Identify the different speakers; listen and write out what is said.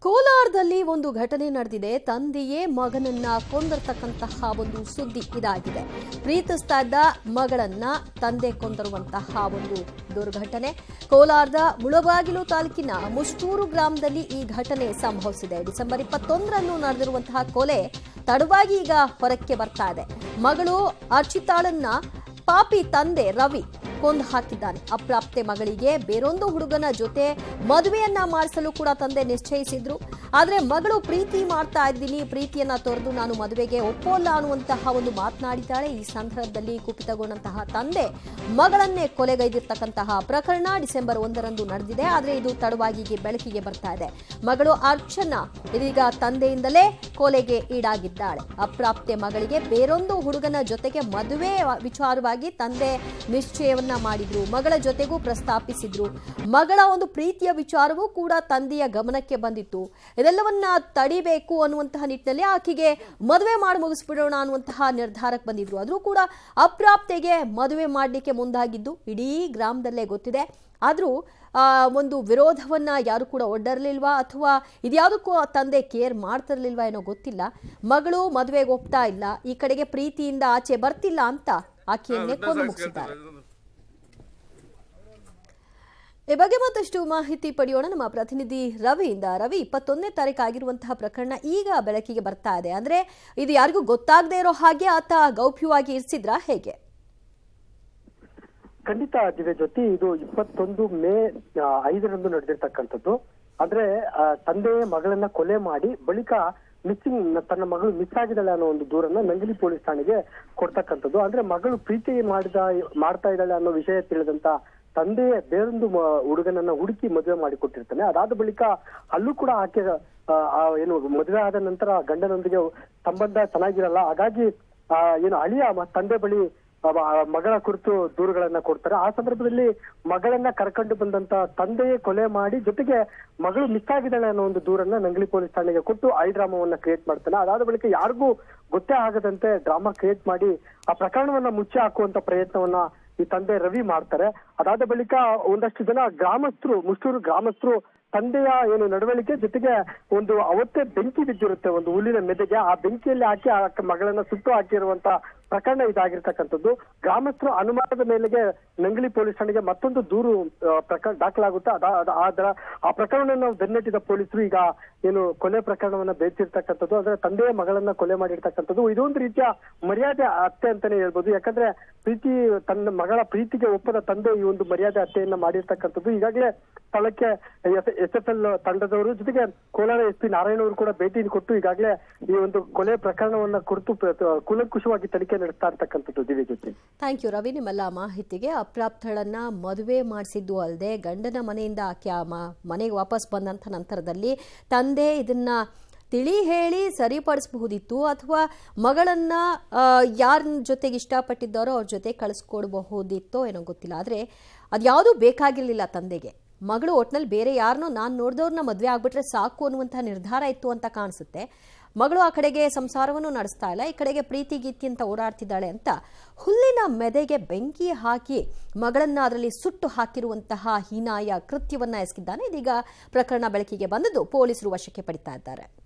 Speaker 1: ಕೋಲಾರದಲ್ಲಿ ಒಂದು ಘಟನೆ ನಡೆದಿದೆ. ತಂದೆಯೇ ಮಗನನ್ನ ಕೊಂದಿರತಕ್ಕಂತಹ ಒಂದು ಸುದ್ದಿ ಇದಾಗಿದೆ. ಪ್ರೀತಿಸ್ತಾ ಇದ್ದ ಮಗಳನ್ನ ತಂದೆ ಕೊಂದಿರುವಂತಹ ಒಂದು ದುರ್ಘಟನೆ ಕೋಲಾರದ ಮುಳಬಾಗಿಲು ತಾಲೂಕಿನ ಮುಷ್ಟೂರು ಗ್ರಾಮದಲ್ಲಿ ಈ ಘಟನೆ ಸಂಭವಿಸಿದೆ. ಡಿಸೆಂಬರ್ 21ರಂದು ನಡೆದಿರುವಂತಹ ಕೊಲೆ ತಡವಾಗಿ ಈಗ ಹೊರಕ್ಕೆ ಬರ್ತಾ ಇದೆ. ಮಗಳು ಅರ್ಚಿತಾಳನ್ನ ಪಾಪಿ ತಂದೆ ರವಿ ಕೊಂದು ಹಾಕಿದ್ದಾನೆ. ಅಪ್ರಾಪ್ತೆ ಮಗಳಿಗೆ ಬೇರೊಂದು ಹುಡುಗನ ಜೊತೆ ಮದುವೆಯನ್ನ ಮಾಡಿಸಲು ಕೂಡ ತಂದೆ ನಿಶ್ಚಯಿಸಿದ್ರು. ಆದ್ರೆ ಮಗಳು ಪ್ರೀತಿ ಮಾಡ್ತಾ ಇದ್ದೀನಿ, ಪ್ರೀತಿಯನ್ನ ತೊರೆದು ನಾನು ಮದುವೆಗೆ ಒಪ್ಪೋಲ್ಲ ಅನ್ನುವಂತಹ ಒಂದು ಮಾತನಾಡಿದ್ದಾಳೆ. ಈ ಸಂದರ್ಭದಲ್ಲಿ ಕುಪಿತಗೊಂಡಂತಹ ತಂದೆ ಮಗಳನ್ನೇ ಕೊಲೆಗೈದಿರ್ತಕ್ಕಂತಹ ಪ್ರಕರಣ ಡಿಸೆಂಬರ್ 1ರಂದು ನಡೆದಿದೆ. ಆದ್ರೆ ಇದು ತಡವಾಗಿ ಬೆಳಕಿಗೆ ಬರ್ತಾ ಇದೆ. ಮಗಳು ಅರ್ಚನಾ ಇದೀಗ ತಂದೆಯಿಂದಲೇ ಕೊಲೆಗೆ ಈಡಾಗಿದ್ದಾಳೆ. ಅಪ್ರಾಪ್ತೆ ಮಗಳಿಗೆ ಬೇರೊಂದು ಹುಡುಗನ ಜೊತೆಗೆ ಮದುವೆ ವಿಚಾರವಾಗಿ ತಂದೆ ನಿಶ್ಚಯವನ್ನ ಮಾಡಿದ್ರು. ಮಗಳ ಜೊತೆಗೂ ಪ್ರಸ್ತಾಪಿಸಿದ್ರು. ಮಗಳ ಒಂದು ಪ್ರೀತಿಯ ವಿಚಾರವೂ ಕೂಡ ತಂದೆಯ ಗಮನಕ್ಕೆ ಬಂದಿತ್ತು. ಇದೆಲ್ಲವನ್ನ ತಡಿಬೇಕು ಅನ್ನುವಂತಹ ನಿಟ್ಟಿನಲ್ಲಿ ಆಕೆಗೆ ಮದುವೆ ಮಾಡಿ ಮುಗಿಸ್ಬಿಡೋಣ ಅನ್ನುವಂತಹ ನಿರ್ಧಾರಕ್ಕೆ ಬಂದಿದ್ರು. ಆದ್ರೂ ಕೂಡ ಅಪ್ರಾಪ್ತೆಗೆ ಮದುವೆ ಮಾಡಲಿಕ್ಕೆ ಮುಂದಾಗಿದ್ದು ಇಡೀ ಗ್ರಾಮದಲ್ಲೇ ಗೊತ್ತಿದೆ. ಆದ್ರೂ ಒಂದು ವಿರೋಧವನ್ನ ಯಾರು ಕೂಡ ಒಡ್ಡರ್ಲಿಲ್ವಾ ಅಥವಾ ಇದ್ಯಾವುದಕ್ಕೂ ತಂದೆ ಕೇರ್ ಮಾಡ್ತಿರ್ಲಿಲ್ವಾ ಏನೋ ಗೊತ್ತಿಲ್ಲ. ಮಗಳು ಮದುವೆಗೆ ಒಪ್ತಾ ಇಲ್ಲ, ಈ ಕಡೆಗೆ ಪ್ರೀತಿಯಿಂದ ಆಚೆ ಬರ್ತಿಲ್ಲ ಅಂತ ಆಕೆಯನ್ನೇ ಕೊಂದು ಮುಗಿಸಿದ್ದಾರೆ. ಈ ಬಗ್ಗೆ ಮತ್ತಷ್ಟು ಮಾಹಿತಿ ಪಡೆಯೋಣ ನಮ್ಮ ಪ್ರತಿನಿಧಿ ರವಿಯಿಂದ. ರವಿ, 21ನೇ ತಾರೀಕು ಆಗಿರುವಂತಹ ಪ್ರಕರಣ ಈಗ ಬೆಳಕಿಗೆ ಬರ್ತಾ ಇದೆ. ಅಂದ್ರೆ ಇದು ಯಾರಿಗೂ ಗೊತ್ತಾಗದೇ ಇರೋ ಹಾಗೆ ಆತ ಗೌಪ್ಯವಾಗಿ ಇರಿಸಿದ್ರಾ, ಹೇಗೆ?
Speaker 2: ಖಂಡಿತ ದಿವ್ಯ ಜ್ಯೋತಿ, ಇದು 21 ಮೇ 5ರಂದು ನಡೆದಿರ್ತಕ್ಕಂಥದ್ದು. ಅಂದ್ರೆ ತಂದೆ ಮಗಳನ್ನ ಕೊಲೆ ಮಾಡಿ ಬಳಿಕ ತನ್ನ ಮಗಳು ಮಿಸ್ ಆಗಿದ್ದಾಳೆ ಅನ್ನೋ ಒಂದು ದೂರನ್ನ ನಂಗಲಿ ಪೊಲೀಸ್ ಠಾಣೆಗೆ ಕೊಡ್ತಕ್ಕಂಥದ್ದು. ಅಂದ್ರೆ ಮಗಳು ಪ್ರೀತಿ ಮಾಡ್ತಾ ಇದ್ದಾಳೆ ಅನ್ನೋ ವಿಷಯ ತಿಳಿದಂತ ತಂದೆಯೇ ಬೇರೊಂದು ಹುಡುಗನನ್ನ ಹುಡುಕಿ ಮದುವೆ ಮಾಡಿ ಕೊಟ್ಟಿರ್ತಾನೆ. ಅದಾದ ಬಳಿಕ ಅಲ್ಲೂ ಕೂಡ ಆಕೆ ಏನು ಮದುವೆ ಆದ ನಂತರ ಗಂಡನೊಂದಿಗೆ ಸಂಬಂಧ ಚೆನ್ನಾಗಿರಲ್ಲ. ಹಾಗಾಗಿ ಏನು ಅಳಿಯ ತಂದೆ ಬಳಿ ಮಗಳ ಕುರಿತು ದೂರುಗಳನ್ನ ಕೊಡ್ತಾರೆ. ಆ ಸಂದರ್ಭದಲ್ಲಿ ಮಗಳನ್ನ ಕರ್ಕೊಂಡು ಬಂದಂತ ತಂದೆಯೇ ಕೊಲೆ ಮಾಡಿ ಜೊತೆಗೆ ಮಗಳು ಮಿಸ್ ಆಗಿದ್ದಾಳೆ ಅನ್ನೋ ಒಂದು ದೂರನ್ನ ನಂಗಲಿ ಪೊಲೀಸ್ ಠಾಣೆಗೆ ಕೊಟ್ಟು ಐ ಡ್ರಾಮಾವನ್ನ ಕ್ರಿಯೇಟ್ ಮಾಡ್ತಾನೆ. ಅದಾದ ಬಳಿಕ ಯಾರಿಗೂ ಗೊತ್ತೇ ಆಗದಂತೆ ಡ್ರಾಮಾ ಕ್ರಿಯೇಟ್ ಮಾಡಿ ಆ ಪ್ರಕರಣವನ್ನ ಮುಚ್ಚಿ ಹಾಕುವಂತ ಪ್ರಯತ್ನವನ್ನ ಈ ತಂದೆ ರವಿ ಮಾಡ್ತಾರೆ. ಅದಾದ ಬಳಿಕ ಒಂದಷ್ಟು ಜನ ಗ್ರಾಮಸ್ಥರು, ಮುಷ್ಟೂರು ಗ್ರಾಮಸ್ಥರು ತಂದೆಯ ಏನು ನಡವಳಿಕೆ ಜೊತೆಗೆ ಒಂದು ಅವತ್ತೇ ಬೆಂಕಿ ಬಿದ್ದಿರುತ್ತೆ ಒಂದು ಹುಲ್ಲಿನ ಮೆದೆಗೆ. ಆ ಬೆಂಕಿಯಲ್ಲಿ ಹಾಕಿ ಆ ಮಗಳನ್ನ ಸುಟ್ಟು ಹಾಕಿರುವಂತ ಪ್ರಕರಣ ಇದಾಗಿರ್ತಕ್ಕಂಥದ್ದು. ಗ್ರಾಮಸ್ಥರು ಅನುಮಾನದ ಮೇಲೆಗೆ ನಂಗಲಿ ಪೊಲೀಸ್ ಠಾಣೆಗೆ ಮತ್ತೊಂದು ದೂರು ಪ್ರಕರಣ ದಾಖಲಾಗುತ್ತೆ. ಆ ಪ್ರಕರಣವನ್ನು ಬೆನ್ನಟ್ಟಿದ ಪೊಲೀಸರು ಈಗ ಏನು ಕೊಲೆ ಪ್ರಕರಣವನ್ನ ಬೇಯಿಸಿರ್ತಕ್ಕಂಥದ್ದು. ಅಂದ್ರೆ ತಂದೆಯ ಮಗಳನ್ನ ಕೊಲೆ ಮಾಡಿರ್ತಕ್ಕಂಥದ್ದು ಇದೊಂದು ರೀತಿಯ ಮರ್ಯಾದೆ ಹತ್ಯೆ ಅಂತಾನೆ ಹೇಳ್ಬೋದು. ಯಾಕಂದ್ರೆ ತನ್ನ ಮಗಳ ಪ್ರೀತಿಗೆ ಒಪ್ಪದ ತಂದೆ ಈ ಒಂದು ಮರ್ಯಾದೆ ಹತ್ಯೆಯನ್ನ ಮಾಡಿರ್ತಕ್ಕಂಥದ್ದು. ಈಗಾಗಲೇ ಸ್ಥಳಕ್ಕೆ SFL ತಂಡದವರು ಜೊತೆಗೆ ಕೋಲಾರ SP ನಾರಾಯಣ ಅವರು ಕೂಡ ಭೇಟಿ ಕೊಟ್ಟು ಈಗಾಗಲೇ ಈ ಒಂದು ಕೊಲೆ ಪ್ರಕರಣವನ್ನ ಕುರಿತು ಕೂಲಂಕುಷವಾಗಿ ತನಿಖೆ ನಡೆಸ್ತಾ ಇರ್ತಕ್ಕಂಥದ್ದು. ದಿವ್ಯ ಜೊತೆ
Speaker 1: ಥ್ಯಾಂಕ್ ಯು ರವಿ, ನಿಮ್ಮೆಲ್ಲ ಮಾಹಿತಿಗೆ. ಅಪ್ರಾಪ್ತಳನ್ನ ಮದುವೆ ಮಾಡಿಸಿದ್ದು ಅಲ್ಲದೆ ಗಂಡನ ಮನೆಯಿಂದ ಆಕೆ ಮನೆಗೆ ವಾಪಸ್ ಬಂದಂತ ನಂತರದಲ್ಲಿ ತಂದೆ ಇದನ್ನ ತಿಳಿ ಹೇಳಿ ಸರಿಪಡಿಸಬಹುದಿತ್ತು ಅಥವಾ ಮಗಳನ್ನ ಯಾರ ಜೊತೆಗೆ ಇಷ್ಟಪಟ್ಟಿದ್ದಾರೋ ಅವ್ರ ಜೊತೆ ಕಳಿಸ್ಕೊಡ್ಬಹುದಿತ್ತೋ ಏನೋ ಗೊತ್ತಿಲ್ಲ. ಆದರೆ ಅದ್ಯಾವುದೂ ಬೇಕಾಗಿರ್ಲಿಲ್ಲ ತಂದೆಗೆ. ಮಗಳು ಒಟ್ನಲ್ಲಿ ಬೇರೆ ಯಾರನ್ನೋ ನಾನು ನೋಡಿದವ್ರನ್ನ ಮದುವೆ ಆಗ್ಬಿಟ್ರೆ ಸಾಕು ಅನ್ನುವಂತಹ ನಿರ್ಧಾರ ಇತ್ತು ಅಂತ ಕಾಣಿಸುತ್ತೆ. ಮಗಳು ಆ ಕಡೆಗೆ ಸಂಸಾರವನ್ನು ನಡೆಸ್ತಾ ಇಲ್ಲ, ಈ ಕಡೆಗೆ ಪ್ರೀತಿ ಗೀತಿ ಅಂತ ಓಡಾಡ್ತಿದ್ದಾಳೆ ಅಂತ ಹುಲ್ಲಿನ ಮೆದೆಗೆ ಬೆಂಕಿ ಹಾಕಿ ಮಗಳನ್ನ ಅದರಲ್ಲಿ ಸುಟ್ಟು ಹಾಕಿರುವಂತಹ ಹೀನಾಯ ಕೃತ್ಯವನ್ನ ಎಸಗಿದ್ದಾನೆ. ಇದೀಗ ಪ್ರಕರಣ ಬೆಳಕಿಗೆ ಬಂದದ್ದು ಪೊಲೀಸರು ವಶಕ್ಕೆ ಪಡಿತಾ ಇದ್ದಾರೆ.